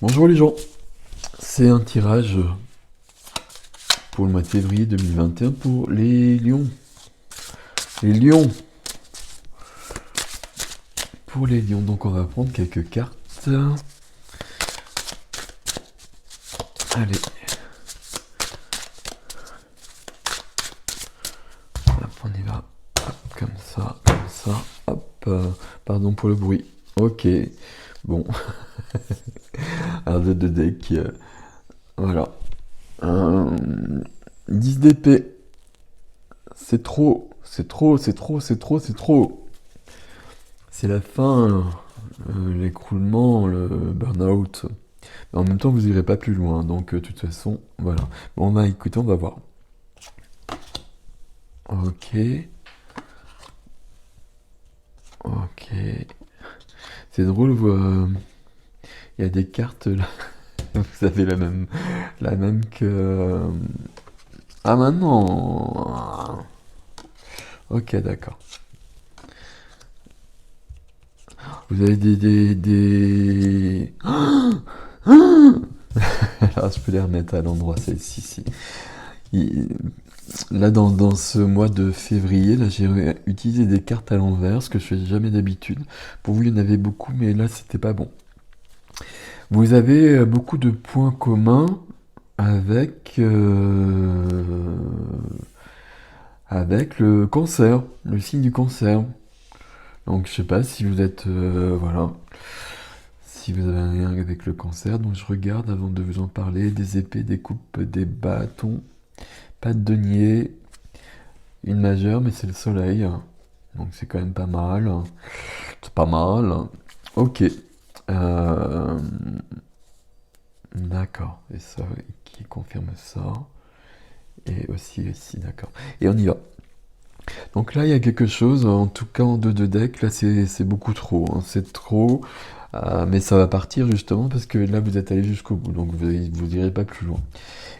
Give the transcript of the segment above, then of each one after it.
Bonjour les gens, c'est un tirage pour le mois de février 2021 pour les lions. Les lions. Pour les lions, donc on va prendre quelques cartes. Allez. Hop, on y va. Hop, comme ça, hop. Pardon pour le bruit. Ok. Bon. Un 2 de deck. Voilà. 10 d'épée. C'est trop. C'est trop. C'est la fin, l'écroulement, le burn-out. Mais en même temps, vous irez pas plus loin. Donc, de toute façon, voilà. Bon, bah écoutez, on va voir. Ok. Ok. C'est drôle, il y a des cartes là. Vous avez la même que. Ah, maintenant. Ok, d'accord. Vous avez des... Alors, je peux les remettre à l'endroit, celle-ci. Si. Là, dans ce mois de février, là, j'ai utilisé des cartes à l'envers, ce que je fais jamais d'habitude. Pour vous, il y en avait beaucoup, mais là, c'était pas bon. Vous avez beaucoup de points communs avec, avec le cancer, le signe du cancer. Donc, je sais pas si vous êtes, voilà, si vous avez un lien avec le cancer. Donc, je regarde avant de vous en parler. Des épées, des coupes, des bâtons, pas de denier, une majeure, mais c'est le soleil. Donc, c'est quand même pas mal. C'est pas mal. Ok. Euh, D'accord. Et ça, qui confirme ça. Et aussi, d'accord. Et on y va. Donc là, il y a quelque chose, en tout cas en 2 de deck, là c'est beaucoup trop, hein, c'est trop, mais ça va partir justement parce que là vous êtes allé jusqu'au bout, donc vous irez pas plus loin.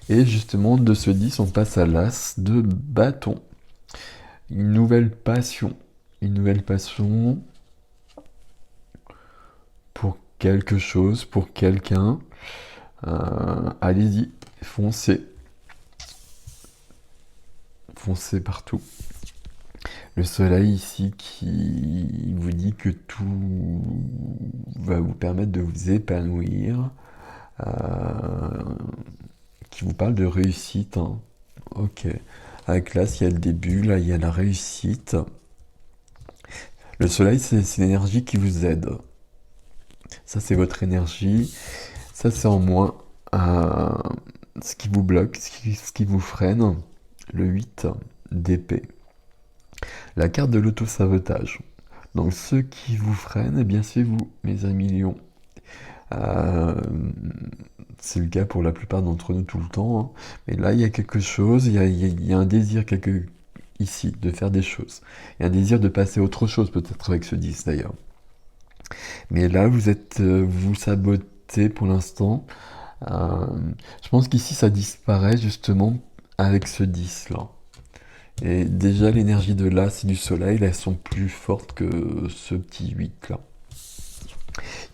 Et justement, de ce 10, on passe à l'as de bâton. Une nouvelle passion. Une nouvelle passion pour quelque chose, pour quelqu'un. Allez-y, foncez. Foncez partout. Le soleil ici qui vous dit que tout va vous permettre de vous épanouir, qui vous parle de réussite, hein. Ok. Avec là, il y a le début, là, il y a la réussite. Le soleil, c'est l'énergie qui vous aide. Ça, c'est votre énergie. Ça, c'est en moins. Euh, Ce qui vous bloque, ce qui vous freine. Le 8 d'épée. La carte de l'auto-sabotage. Donc, ce qui vous freine, eh bien, c'est vous, mes amis lions. Euh, c'est le cas pour la plupart d'entre nous tout le temps, hein. Mais là, il y a quelque chose, il y a un désir ici de faire des choses. Il y a un désir de passer à autre chose, peut-être avec ce 10 d'ailleurs. Mais là, vous sabotez pour l'instant. Euh, je pense qu'ici, ça disparaît justement avec ce 10 là. Et déjà, l'énergie de l'as et du soleil, là, elles sont plus fortes que ce petit 8 là.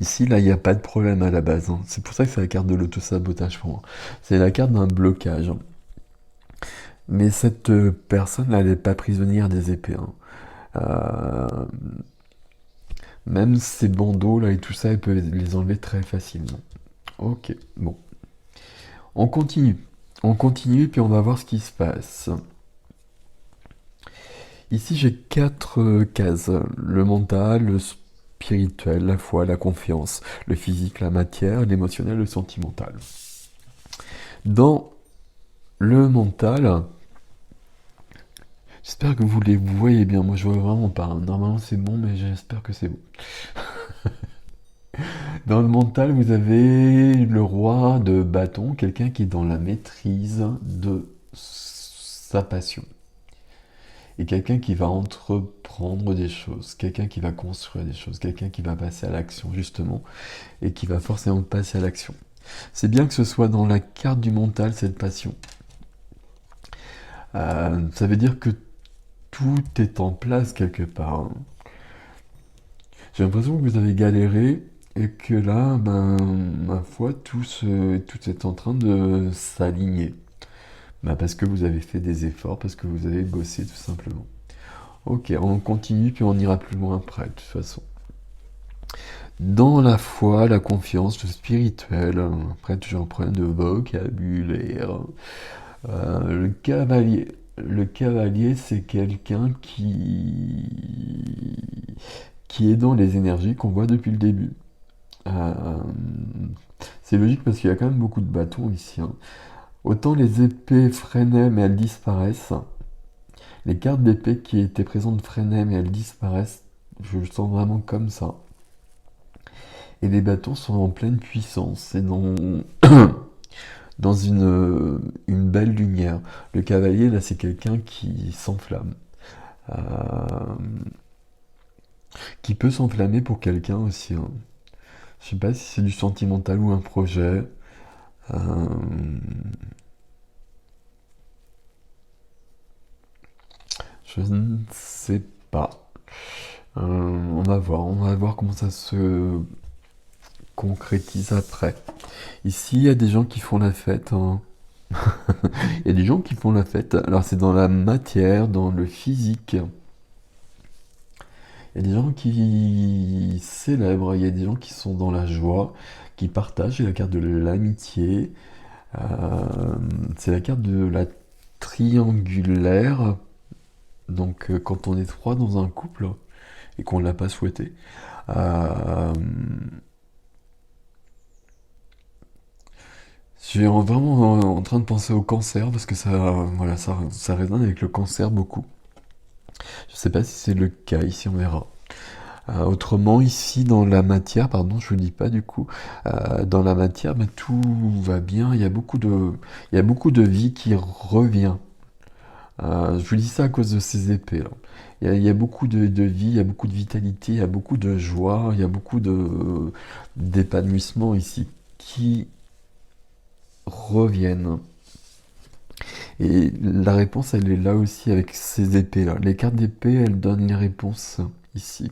Ici, là, il n'y a pas de problème à la base, hein. C'est pour ça que c'est la carte de l'auto-sabotage pour moi. C'est la carte d'un blocage. Mais cette personne, là, elle n'est pas prisonnière des épées, hein. Euh, Même ces bandeaux, là, et tout ça, elle peut les enlever très facilement. Ok, bon. On continue. On continue, puis on va voir ce qui se passe. Ici, j'ai 4 cases. Le mental, le spirituel, la foi, la confiance, le physique, la matière, l'émotionnel, le sentimental. Dans le mental, j'espère que vous les voyez bien. Moi, je vois vraiment pas, hein. Normalement, c'est bon, mais j'espère que c'est bon. Dans le mental, vous avez le roi de bâton, quelqu'un qui est dans la maîtrise de sa passion. Et quelqu'un qui va entreprendre des choses, quelqu'un qui va construire des choses, quelqu'un qui va passer à l'action, justement, et qui va forcément passer à l'action. C'est bien que ce soit dans la carte du mental, cette passion. Ça veut dire que tout est en place quelque part, hein. J'ai l'impression que vous avez galéré Et que là, ben, ma foi, tout est en train de s'aligner. Ben, parce que vous avez fait des efforts, parce que vous avez bossé tout simplement. Ok, on continue, puis on ira plus loin après, de toute façon. Dans la foi, la confiance, le spirituel, après toujours un problème de vocabulaire. Le cavalier. Le cavalier, c'est quelqu'un qui est dans les énergies qu'on voit depuis le début. Euh, c'est logique parce qu'il y a quand même beaucoup de bâtons ici, hein. Autant les épées freinaient mais elles disparaissent. Les cartes d'épée qui étaient présentes freinaient mais elles disparaissent. Je le sens vraiment comme ça. Et les bâtons sont en pleine puissance. C'est dans une belle lumière. Le cavalier, là, c'est quelqu'un qui s'enflamme. Euh, qui peut s'enflammer pour quelqu'un aussi, hein. Je sais pas si c'est du sentimental ou un projet. Euh, je ne sais pas. On va voir comment ça se concrétise après. Ici, il y a des gens qui font la fête, hein. Il y a des gens qui font la fête. Alors, c'est dans la matière, dans le physique. Il y a des gens qui célèbrent, il y a des gens qui sont dans la joie, qui partagent. C'est la carte de l'amitié. C'est la carte de la triangulaire. Donc, quand on est trois dans un couple et qu'on ne l'a pas souhaité, euh, je suis vraiment en train de penser au cancer parce que voilà, ça résonne avec le cancer beaucoup. Je sais pas si c'est le cas ici, on verra. Autrement, ici, dans la matière, pardon, je vous dis pas du coup, dans la matière, ben, tout va bien, il y a beaucoup de vie qui revient. Je vous dis ça à cause de ces épées, là. Il y a beaucoup de vie, il y a beaucoup de vitalité, il y a beaucoup de joie, il y a beaucoup d'épanouissement ici qui reviennent. Et la réponse, elle est là aussi avec ces épées-là. Les cartes d'épée, elles donnent les réponses ici.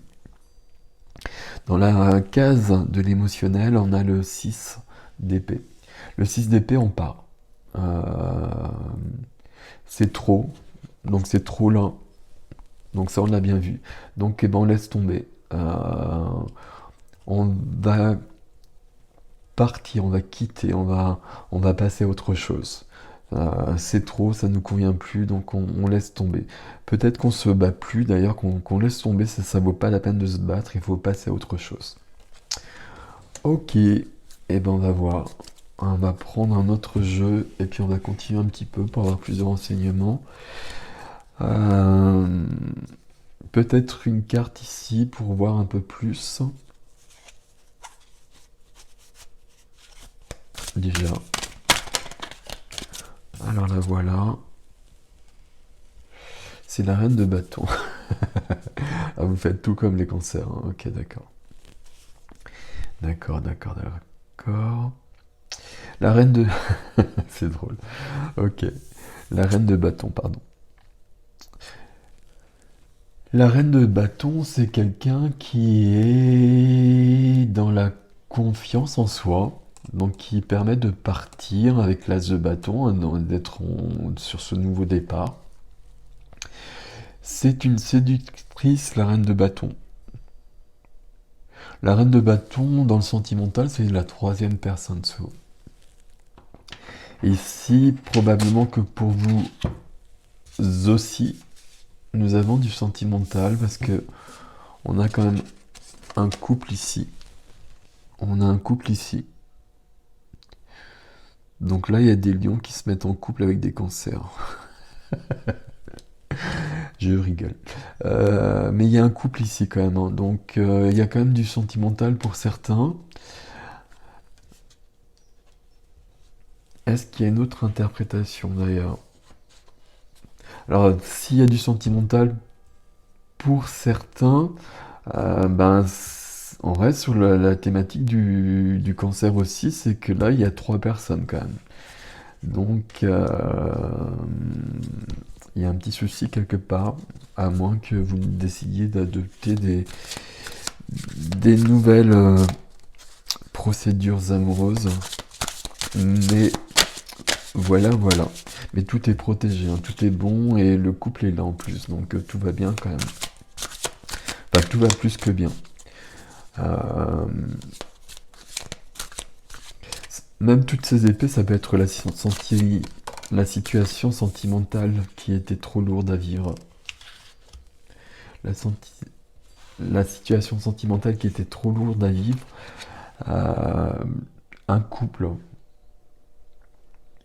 Dans la case de l'émotionnel, on a le 6 d'épée. Le 6 d'épée, on part. Euh, c'est trop, donc c'est trop lent. Donc ça, on l'a bien vu. Donc, eh ben, on laisse tomber. On va partir, on va quitter, on va passer à autre chose. C'est trop, ça nous convient plus, donc on laisse tomber. Peut-être qu'on se bat plus, d'ailleurs, qu'on laisse tomber, ça vaut pas la peine de se battre, il faut passer à autre chose. Ok, et ben on va voir. On va prendre un autre jeu et puis on va continuer un petit peu pour avoir plus de renseignements. Euh, Peut-être une carte ici pour voir un peu plus. Déjà. Alors la voilà. C'est la reine de bâton. Ah, vous faites tout comme les cancers, hein. Ok, d'accord. D'accord, d'accord, d'accord. La reine de... C'est drôle. Ok. La reine de bâton, pardon. La reine de bâton, c'est quelqu'un qui est dans la confiance en soi, donc qui permet de partir avec l'as de bâton, hein, d'être sur ce nouveau départ. C'est une séductrice, la reine de bâton. La reine de bâton, dans le sentimental, c'est la troisième personne sous. Ici, probablement que pour vous aussi, nous avons du sentimental parce que on a quand même un couple ici. On a un couple ici. Donc là, il y a des lions qui se mettent en couple avec des cancers. Je rigole. Mais il y a un couple ici quand même, hein. Donc il y a quand même du sentimental pour certains. Est-ce qu'il y a une autre interprétation d'ailleurs? Alors, s'il y a du sentimental pour certains, ben, on reste sur la thématique du cancer aussi, c'est que là, il y a trois personnes quand même. Donc, il y a un petit souci quelque part, à moins que vous décidiez d'adopter des nouvelles procédures amoureuses. Mais voilà. Mais tout est protégé, hein, tout est bon et le couple est là en plus. Donc tout va bien quand même. Enfin, tout va plus que bien. Même toutes ces épées, ça peut être la situation sentimentale qui était trop lourde à vivre. La situation sentimentale qui était trop lourde à vivre. Un couple.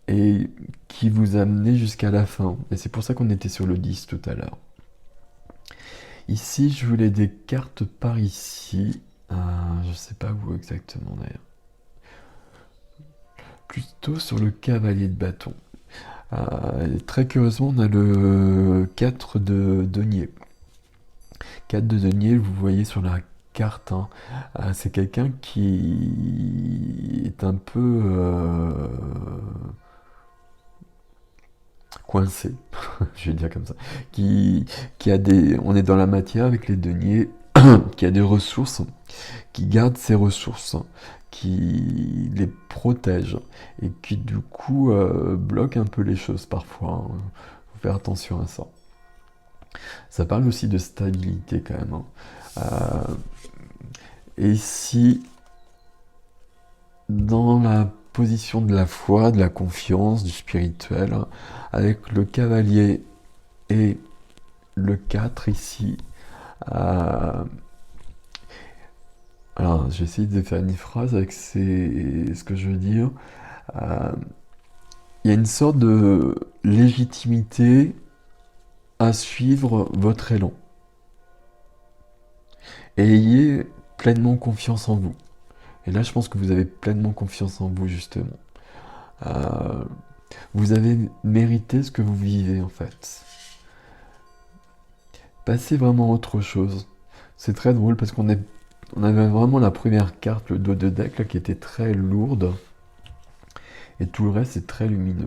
Et qui vous a amené jusqu'à la fin. Et c'est pour ça qu'on était sur le 10 tout à l'heure. Ici, je voulais des cartes par ici. Je sais pas où exactement d'ailleurs. Plutôt sur le cavalier de bâton. Très curieusement, on a le 4 de denier. 4 de denier, vous voyez sur la carte, hein. C'est quelqu'un qui est un peu coincé, je vais dire comme ça, qui a on est dans la matière avec les deniers, qui a des ressources, qui garde ses ressources, qui les protège et qui du coup bloque un peu les choses parfois, hein. Faut faire attention à ça. Ça parle aussi de stabilité quand même, hein. Et ici, dans la position de la foi, de la confiance, du spirituel, avec le cavalier et le 4 ici. Alors, j'ai essayé de faire une phrase avec ce que je veux dire. Il y a une sorte de légitimité à suivre votre élan. Et ayez pleinement confiance en vous. Et là, je pense que vous avez pleinement confiance en vous, justement. Vous avez mérité ce que vous vivez, en fait. Passez vraiment à autre chose. C'est très drôle parce qu'on avait vraiment la première carte, le dos de deck, là, qui était très lourde. Et tout le reste est très lumineux.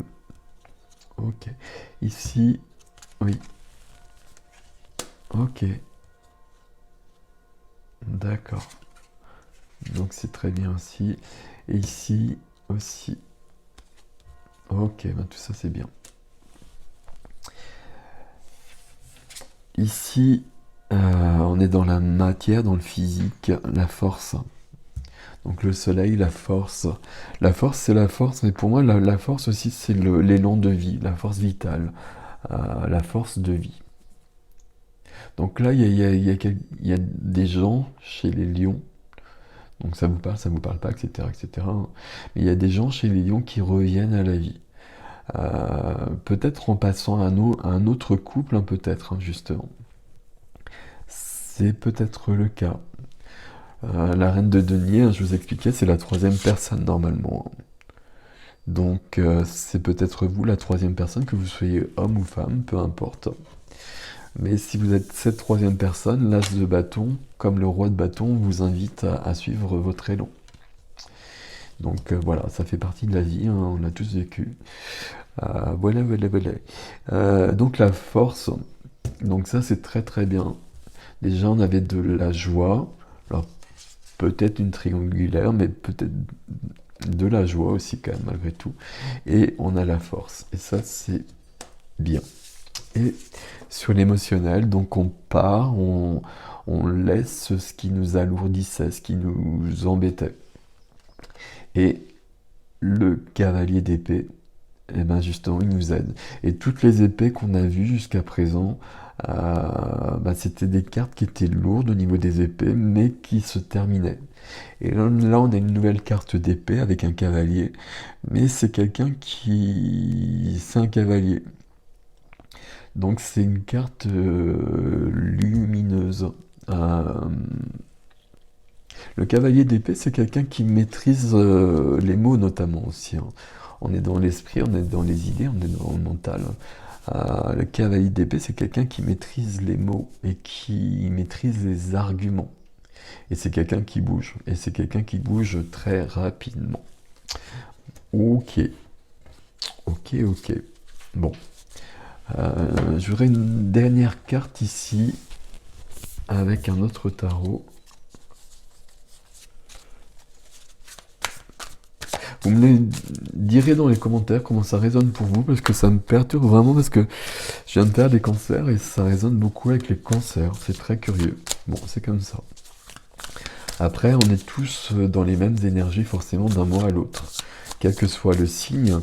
Ok. Ici, oui. Ok. D'accord. Donc c'est très bien aussi. Et ici aussi. Ok, ben tout ça c'est bien. Ici, on est dans la matière, dans le physique, la force. Donc le soleil, la force. La force, c'est la force, mais pour moi, la force aussi, c'est l'élan de vie, la force vitale, la force de vie. Donc là, il y a des gens chez les lions. Donc ça vous parle pas, etc., etc. Mais il y a des gens chez les lions qui reviennent à la vie. Peut-être en passant à un autre couple, hein, peut-être, hein, justement. C'est peut-être le cas. La reine de denier, hein, je vous expliquais, c'est la troisième personne normalement. Donc c'est peut-être vous, la troisième personne, que vous soyez homme ou femme, peu importe. Mais si vous êtes cette troisième personne, l'as de bâton, comme le roi de bâton, vous invite à suivre votre élan. Donc voilà, ça fait partie de la vie, hein, on l'a tous vécu. Voilà. Donc la force, donc ça c'est très très bien. Déjà on avait de la joie, alors peut-être une triangulaire, mais peut-être de la joie aussi quand même malgré tout. Et on a la force, et ça c'est bien. Et sur l'émotionnel, donc on part, on laisse ce qui nous alourdissait, ce qui nous embêtait. Et le cavalier d'épée, eh ben justement, il nous aide. Et toutes les épées qu'on a vues jusqu'à présent, c'était des cartes qui étaient lourdes au niveau des épées, mais qui se terminaient. Et là, on a une nouvelle carte d'épée avec un cavalier, mais c'est quelqu'un qui... C'est un cavalier. Donc c'est une carte lumineuse. Le cavalier d'épée, c'est quelqu'un qui maîtrise les mots notamment aussi, hein. On est dans l'esprit, on est dans les idées, on est dans le mental. Le cavalier d'épée, c'est quelqu'un qui maîtrise les mots et qui maîtrise les arguments. Et c'est quelqu'un qui bouge. Et c'est quelqu'un qui bouge très rapidement. Ok. Bon. J'aurais une dernière carte ici avec un autre tarot. Vous me direz dans les commentaires comment ça résonne pour vous, parce que ça me perturbe vraiment, parce que je viens de faire des cancers et ça résonne beaucoup avec les cancers. C'est très curieux. Bon, c'est comme ça. Après, on est tous dans les mêmes énergies forcément d'un mois à l'autre, quel que soit le signe.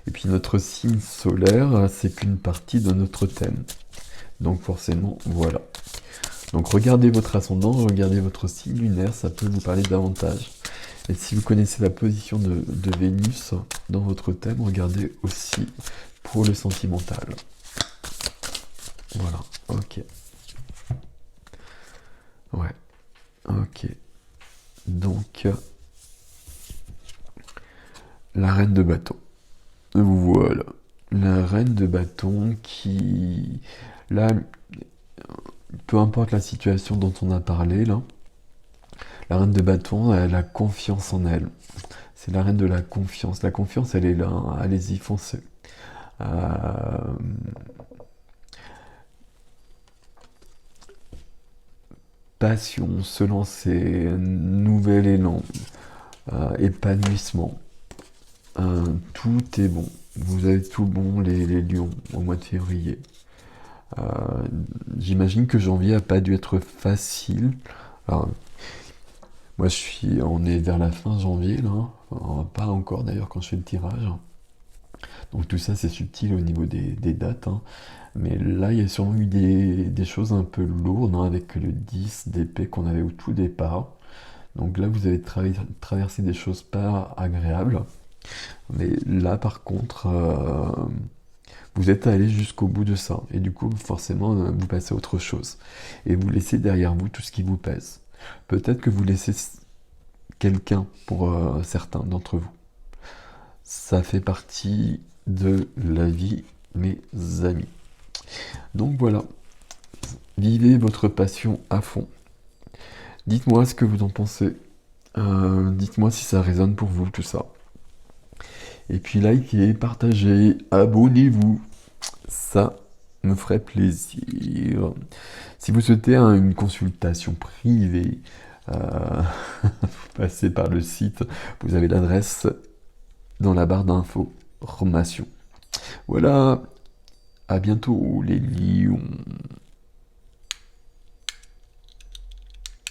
Et puis notre signe solaire, c'est qu'une partie de notre thème. Donc forcément, voilà. Donc regardez votre ascendant, regardez votre signe lunaire, ça peut vous parler davantage. Et si vous connaissez la position de Vénus dans votre thème, regardez aussi pour le sentimental. Voilà, ok. Ouais, ok. Donc, la reine de bâton. Voilà. La reine de bâton qui... Là, peu importe la situation dont on a parlé, là, la reine de bâton, elle a confiance en elle. C'est la reine de la confiance. La confiance, elle est là. Hein. Allez-y, foncez. Passion, se lancer, nouvel élan, épanouissement. Tout est bon. Vous avez tout bon, les lions, au mois de février. J'imagine que janvier a pas dû être facile. Alors, moi, on est vers la fin janvier, là. Enfin, pas encore d'ailleurs quand je fais le tirage. Donc tout ça, c'est subtil au niveau des dates. Hein. Mais là, il y a sûrement eu des choses un peu lourdes, hein, avec le 10 d'épée qu'on avait au tout départ. Donc là, vous avez traversé des choses pas agréables. Mais là, par contre, vous êtes allé jusqu'au bout de ça. Et du coup, forcément, vous passez à autre chose. Et vous laissez derrière vous tout ce qui vous pèse. Peut-être que vous laissez quelqu'un pour certains d'entre vous. Ça fait partie de la vie, mes amis. Donc voilà, vivez votre passion à fond. Dites-moi ce que vous en pensez. Dites-moi si ça résonne pour vous, tout ça. Et puis likez, partagez, abonnez-vous. Ça me ferait plaisir. Si vous souhaitez une consultation privée, vous passez par le site. Vous avez l'adresse dans la barre d'information. Voilà, à bientôt les lions.